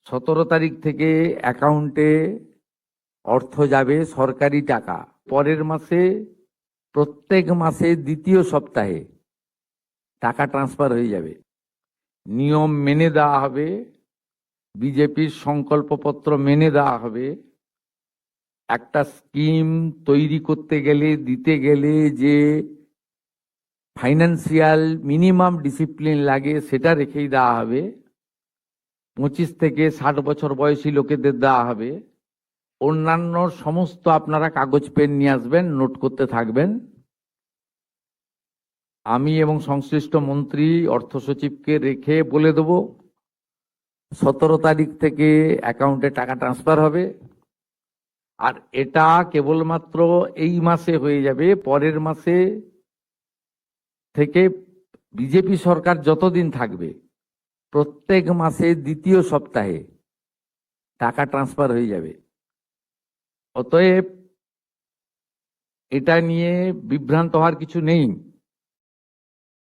17 তারিখ থেকে অ্যাকাউন্টে অর্থ যাবে, সরকারি টাকা। পরের মাসে প্রত্যেক মাসে দ্বিতীয় সপ্তাহে টাকা ট্রান্সফার হয়ে যাবে। নিয়ম মেনে দেওয়া হবে, বিজেপির সংকল্পপত্র মেনে দেওয়া হবে। একটা স্কিম তৈরি করতে গেলে, দিতে গেলে যে ফাইন্যান্সিয়াল মিনিমাম ডিসিপ্লিন লাগে সেটা রেখেই দেওয়া হবে। 25 থেকে 60 বছর বয়সী লোকেদের দেওয়া হবে। অন্যান্য সমস্ত আপনারা কাগজ পেন নিয়ে আসবেন, নোট করতে থাকবেন। আমি এবং সংশ্লিষ্ট মন্ত্রী অর্থ সচিবকে রেখে বলে দেব 17 তারিখ থেকে অ্যাকাউন্টে টাকা ট্রান্সফার হবে। আর এটা কেবলমাত্র এই মাসে হয়ে যাবে, পরের মাসে থেকে বিজেপি সরকার যতদিন থাকবে প্রত্যেক মাসে দ্বিতীয় সপ্তাহে টাকা ট্রান্সফার হয়ে যাবে। অতএব এটা নিয়ে বিভ্রান্ত হওয়ার কিছু নেই।